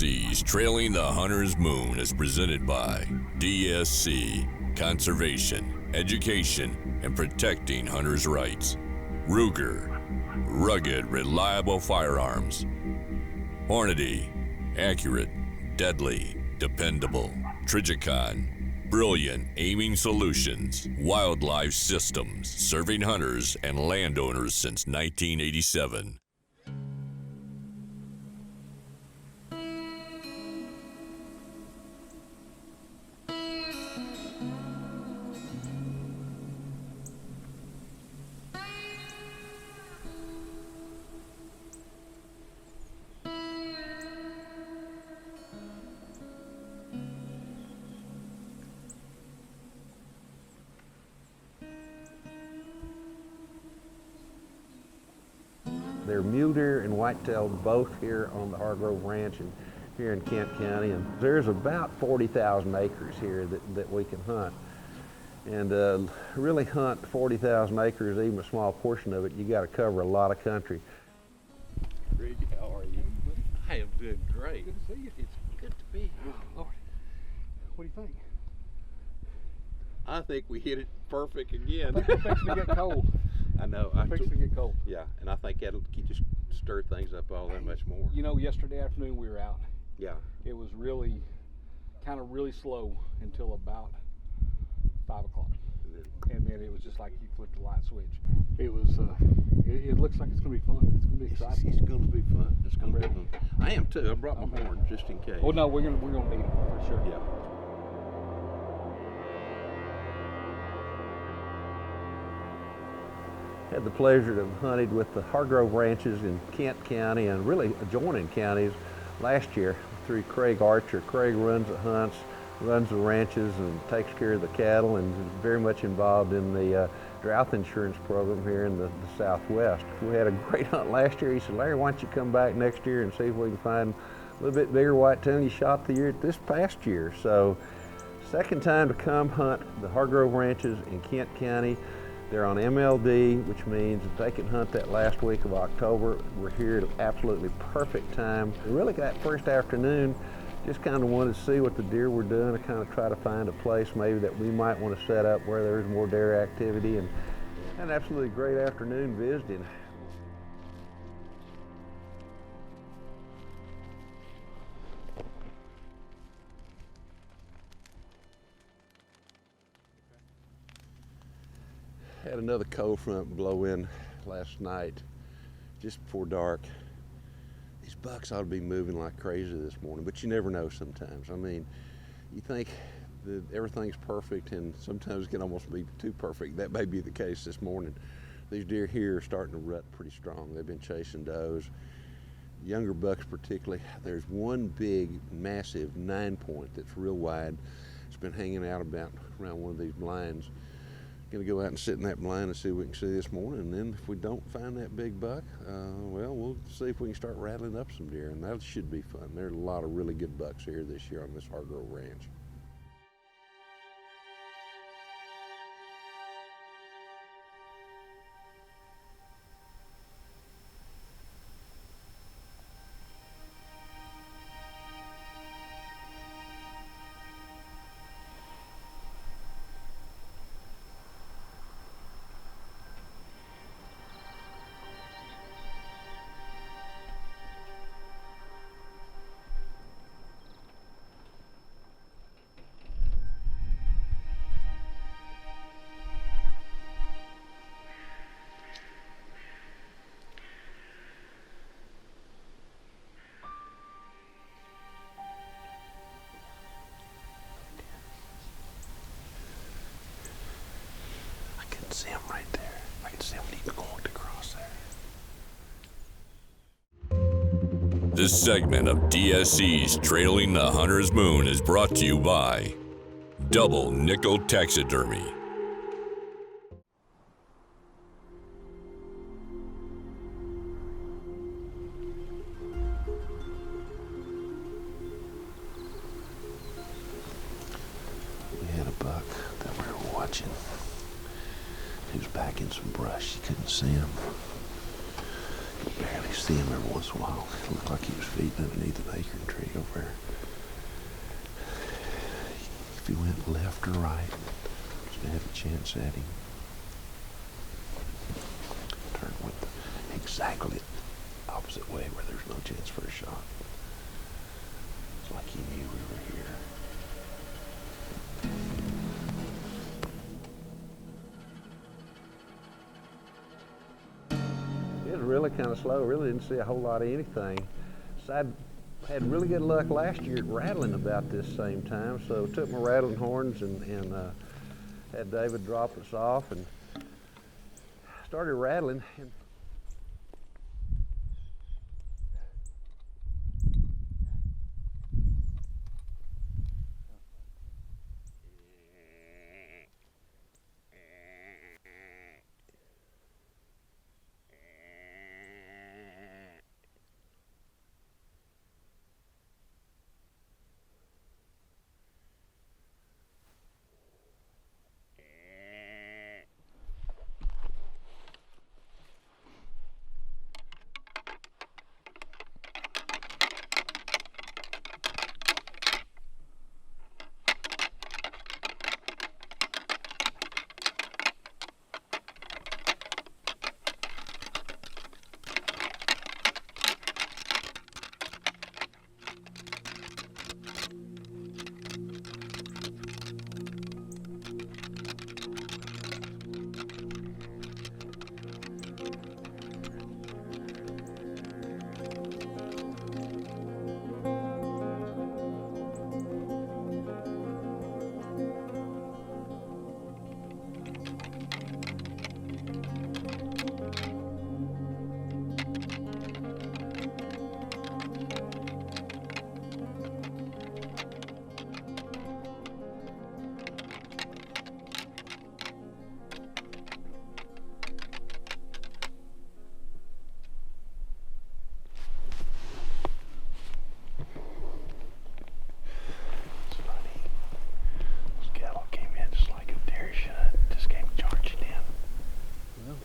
DSC's Trailing the Hunter's Moon is presented by DSC, Conservation, Education, and Protecting Hunters' Rights. Ruger, rugged, reliable firearms. Hornady, accurate, deadly, dependable. Trijicon, brilliant aiming solutions. Wildlife Systems, serving hunters and landowners since 1987. They're mule deer and whitetail both here on the Hargrove Ranch and here in Kent County. And there's about 40,000 acres here that we can hunt. And really hunt 40,000 acres, even a small portion of it, you got to cover a lot of country. Greg, how are you? I am doing great. Good to see you. It's good to be here. Oh, Lord. What do you think? I think we hit it perfect again. I think we're fixing to get cold. I know. We're fixing to get cold. Yeah, and I think that'll just stir things up all that much more. You know, yesterday afternoon we were out. Yeah. It was really, kind of really slow until about 5 o'clock. And then it was just like you flipped a light switch. It was, it looks like it's going to be fun. It's going to be exciting. It's going to be fun. It's going to be fun. I am too. I brought my horn just in case. Oh no, we're gonna need it for sure. Yeah. Had the pleasure to have hunted with the Hargrove Ranches in Kent County and really adjoining counties last year through Craig Archer. Craig runs the hunts, runs the ranches, and takes care of the cattle, and is very much involved in the drought insurance program here in the Southwest. We had a great hunt last year. He said, Larry, why don't you come back next year and see if we can find a little bit bigger whitetail than you shot this past year. So, second time to come hunt the Hargrove Ranches in Kent County. They're on MLD, which means that they can hunt that last week of October. We're here at absolutely perfect time. Really, that first afternoon, just kind of wanted to see what the deer were doing, to kind of try to find a place maybe that we might want to set up where there's more deer activity, and had an absolutely great afternoon visiting. Had another cold front blow in last night, just before dark. These bucks ought to be moving like crazy this morning, but you never know sometimes. I mean, you think that everything's perfect, and sometimes it can almost be too perfect. That may be the case this morning. These deer here are starting to rut pretty strong. They've been chasing does, younger bucks particularly. There's one big, massive 9-point that's real wide. It's been hanging out about around one of these blinds. Going to go out and sit in that blind and see what we can see this morning, and then if we don't find that big buck, well, we'll see if we can start rattling up some deer, and that should be fun. There are a lot of really good bucks here this year on this Hargrove Ranch. See him right there. I can see him even going across there. This segment of DSC's Trailing the Hunter's Moon is brought to you by Double Nickel Taxidermy. We had a buck that we were watching. He was back in some brush. You couldn't see him. He barely see him every once in a while. It looked like he was feeding underneath an acorn tree over there. If he went left or right, just to have a chance at him. Turn went exactly the opposite way where there's no chance for a shot. It's like he knew we were here. It was really kind of slow. Really didn't see a whole lot of anything. So I had really good luck last year at rattling about this same time. So took my rattling horns and had David drop us off and started rattling. And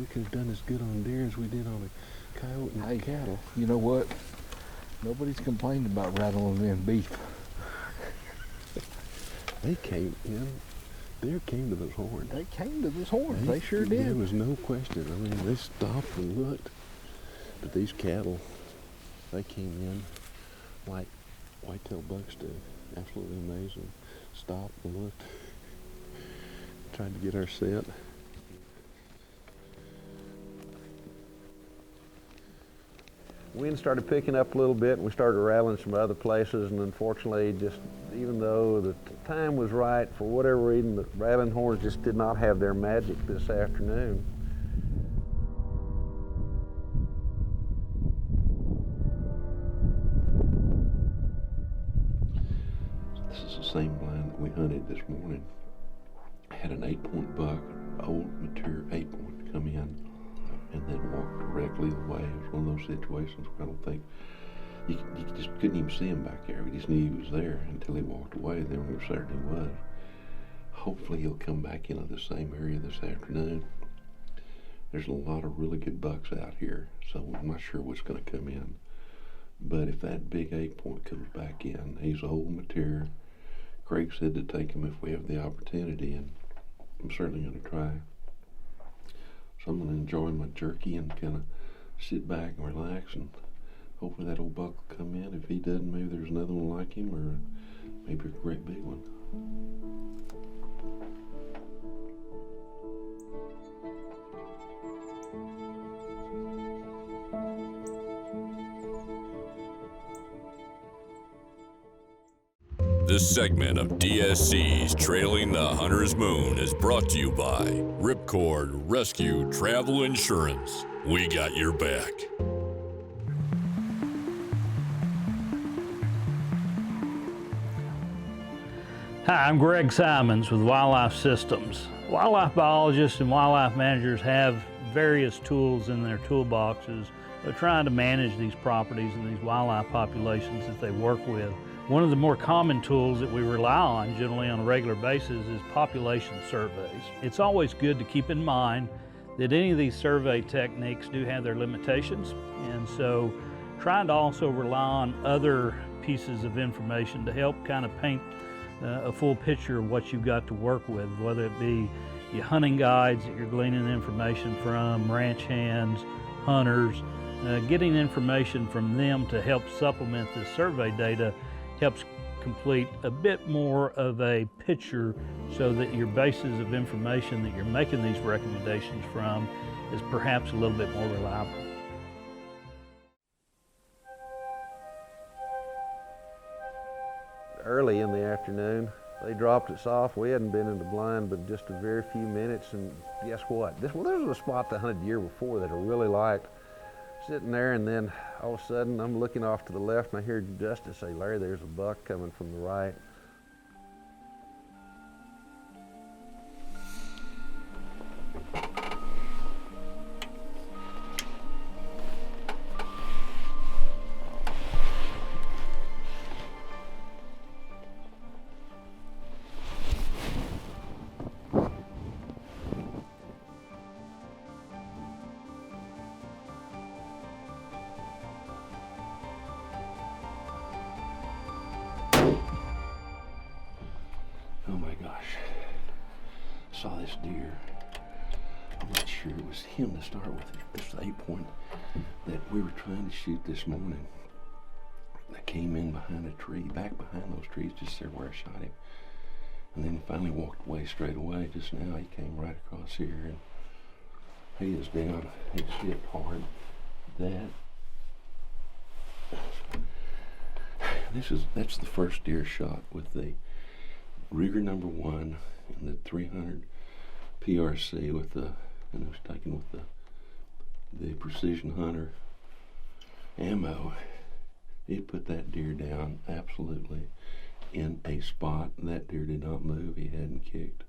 We could have done as good on deer as we did on a coyote and cattle. You know what? Nobody's complained about rattling in beef. They came in. Deer came to those horns. They came to those horns. They sure did. There was no question. I mean, they stopped and looked. But these cattle, they came in like whitetail bucks do. Absolutely amazing. Stopped and looked. Tried to get our scent. wind started picking up a little bit, and we started rattling some other places, and unfortunately, just even though the time was right, for whatever reason, the rattling horns just did not have their magic this afternoon. This is the same blind that we hunted this morning. I had an 8-point buck, old, mature 8-point, come in and then walk directly away. It was one of those situations where I don't think, you just couldn't even see him back there. We just knew he was there until he walked away. Then we were certain he was. Hopefully he'll come back into the same area this afternoon. There's a lot of really good bucks out here, so I'm not sure what's going to come in. But if that big 8-point comes back in, he's old, mature. Craig said to take him if we have the opportunity, and I'm certainly going to try. So I'm going to enjoy my jerky and kind of sit back and relax, and hopefully that old buck will come in. If he doesn't, maybe there's another one like him, or maybe a great big one. This segment of DSC's Trailing the Hunter's Moon is brought to you by Ripcord Rescue Travel Insurance. We got your back. Hi, I'm Greg Simons with Wildlife Systems. Wildlife biologists and wildlife managers have various tools in their toolboxes of trying to manage these properties and these wildlife populations that they work with. One of the more common tools that we rely on generally on a regular basis is population surveys. It's always good to keep in mind that any of these survey techniques do have their limitations, and so trying to also rely on other pieces of information to help kind of paint a full picture of what you've got to work with, whether it be your hunting guides that you're gleaning information from, ranch hands, hunters, getting information from them to help supplement this survey data helps complete a bit more of a picture so that your basis of information that you're making these recommendations from is perhaps a little bit more reliable. Early in the afternoon, they dropped us off. We hadn't been in the blind but just a very few minutes, and guess what? This was a spot that I hunted the year before that I really liked. Sitting there, and then all of a sudden I'm looking off to the left and I hear Justice say, "Larry, there's a buck coming from the right." Oh my gosh, saw this deer. I'm not sure it was him to start with. This was the 8-point that we were trying to shoot this morning. That came in behind a tree, back behind those trees, just there where I shot him. And then he finally walked away straight away. Just now he came right across here, and he is down. He's hit hard. That's the first deer shot with the Ruger number 1 and the 300 PRC with the, and it was taken with the Precision Hunter ammo. It put that deer down absolutely in a spot. That deer did not move. He hadn't kicked.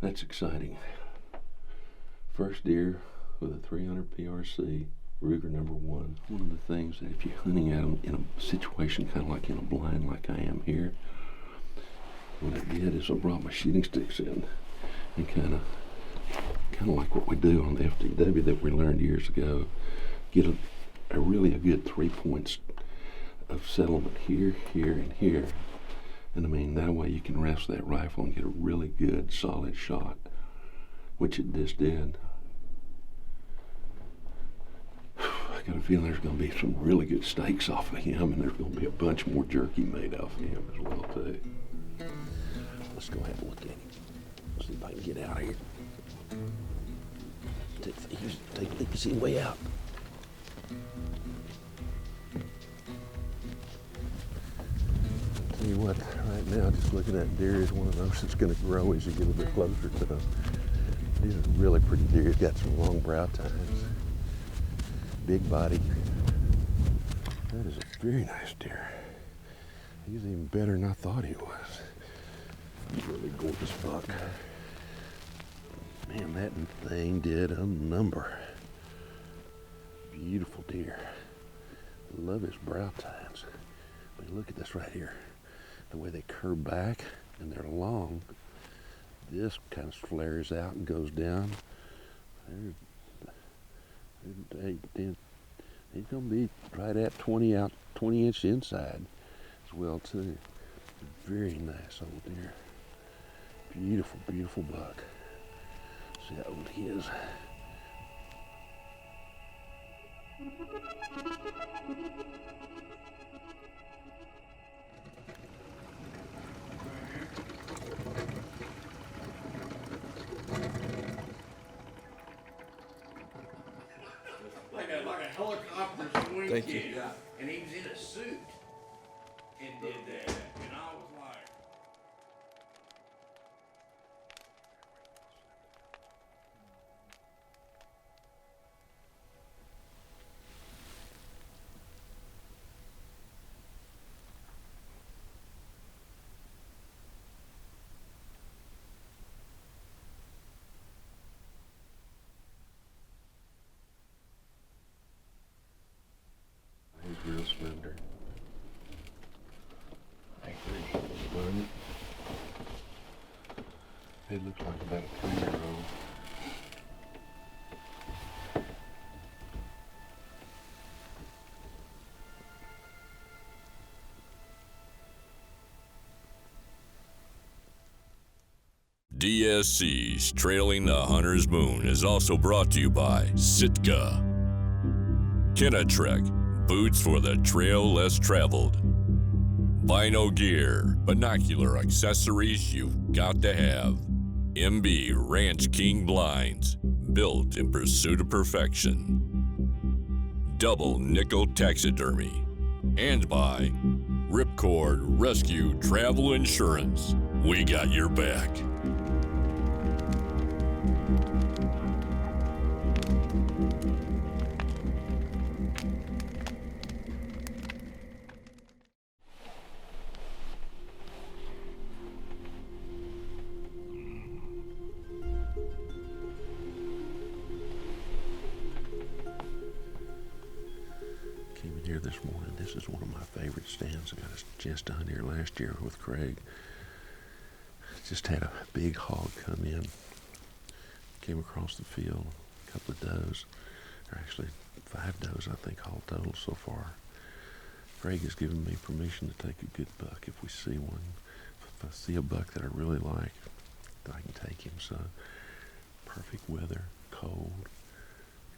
That's exciting. First deer with a 300 PRC Ruger number 1. One of the things that if you're hunting at them in a situation kind of like in a blind like I am here, what I did is I brought my shooting sticks in and kind of like what we do on the FTW that we learned years ago, get a really good 3 points of settlement here, here, and here. And I mean, that way you can rest that rifle and get a really good solid shot, which it just did. I got a feeling there's going to be some really good steaks off of him, and there's going to be a bunch more jerky made off of him as well too. Let's go have a look at him. See if I can get out of here. Take a look, see the way out. Tell you what, right now, just looking at deer is one of those that's going to grow as you get a bit closer to them. These are really pretty deer. He's got some long brow tines, big body. That is a very nice deer. He's even better than I thought he was. Really gorgeous buck. Man, that thing did a number. Beautiful deer. Love his brow tines. But look at this right here. The way they curve back and they're long. This kind of flares out and goes down. He's gonna be right at 20 inch inside as well too. Very nice old deer. Beautiful, beautiful buck. See how old he is. Like a helicopter swing Thank kid. you. Yeah. And he was in a suit and did that. And I was like, He's real slender. Actually, it looks like about a 3-year-old. DSC's Trailing the Hunter's Moon is also brought to you by Sitka, Kenetrek, boots for the trail less traveled, Bino Gear, binocular accessories you've got to have, MB Ranch King blinds, built in pursuit of perfection, Double Nickel Taxidermy, and by Ripcord Rescue Travel Insurance. We got your back. Came in here this morning. This is one of my favorite stands. I got a chance to hunt here last year with Craig. Just had a big hog come in. Came across the field, a couple of does. There are actually 5 does, I think, all total so far. Craig has given me permission to take a good buck if we see one. If I see a buck that I really like, I can take him. So, perfect weather, cold,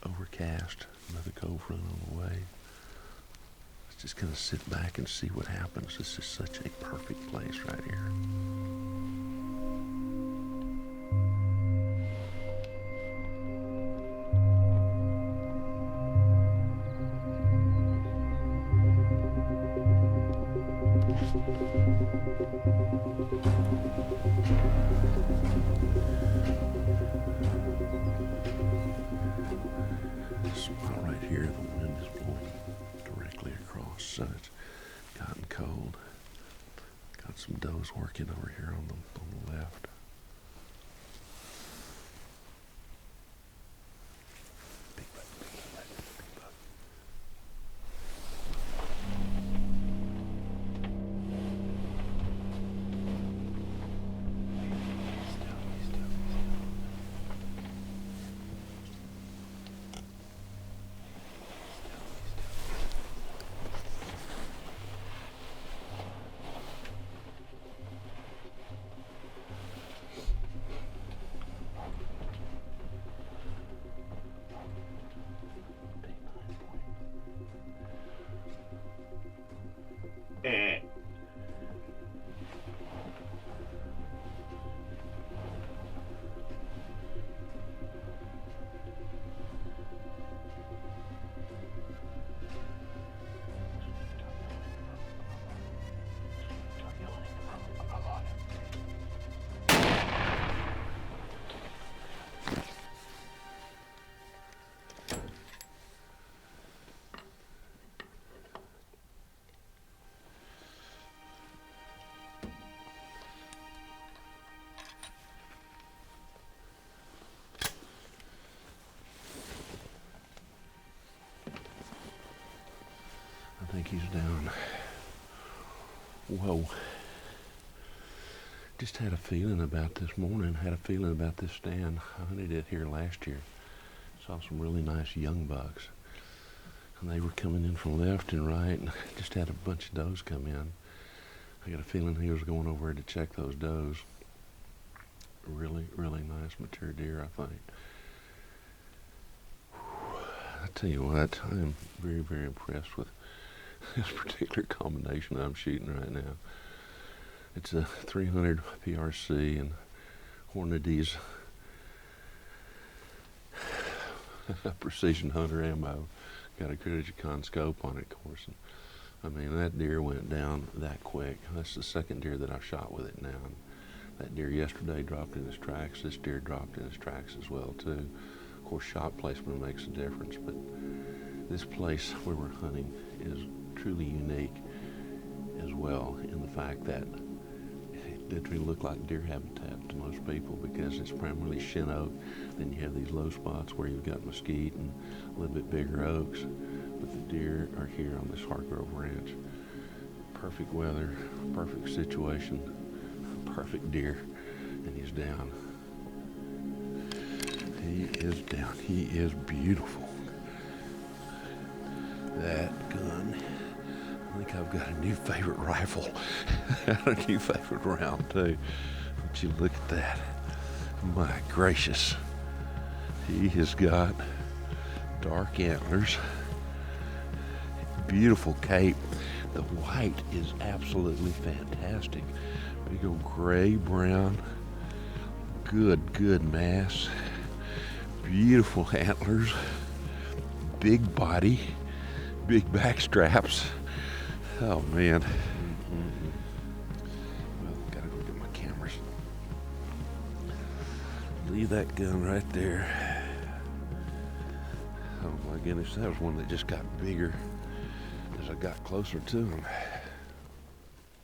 overcast, another cold front on the way. Let's just kind of sit back and see what happens. This is such a perfect place right here. This spot right here, the wind is blowing directly across, so it's gotten cold. Got some does working over here on the left. Big buck, big buck, big buck. I think he's down. Whoa. Just had a feeling about this morning, had a feeling about this stand. I hunted it here last year. Saw some really nice young bucks. And they were coming in from left and right, and just had a bunch of does come in. I got a feeling he was going over to check those does. Really, really nice mature deer, I think. I tell you what, I am very, very impressed with this particular combination I'm shooting right now. It's a 300 PRC and Hornady's Precision Hunter ammo. Got a Criticon scope on it, of course. And, I mean, that deer went down that quick. That's the second deer that I shot with it now. And that deer yesterday dropped in his tracks. This deer dropped in his tracks as well, too. Of course, shot placement makes a difference, but this place where we're hunting is truly unique as well in the fact that it literally look like deer habitat to most people because it's primarily shin oak. Then you have these low spots where you've got mesquite and a little bit bigger oaks, but the deer are here on this Hargrove Ranch. Perfect weather, perfect situation, perfect deer, and he's down. He is down. He is beautiful. That gun, I think I've got a new favorite rifle, a new favorite round too. Would you look at that? My gracious. He has got dark antlers, beautiful cape. The white is absolutely fantastic. Big old gray, brown, good mass. Beautiful antlers, big body, big back straps. Oh man. Well, gotta go get my cameras. Leave that gun right there. Oh my goodness, that was one that just got bigger as I got closer to him.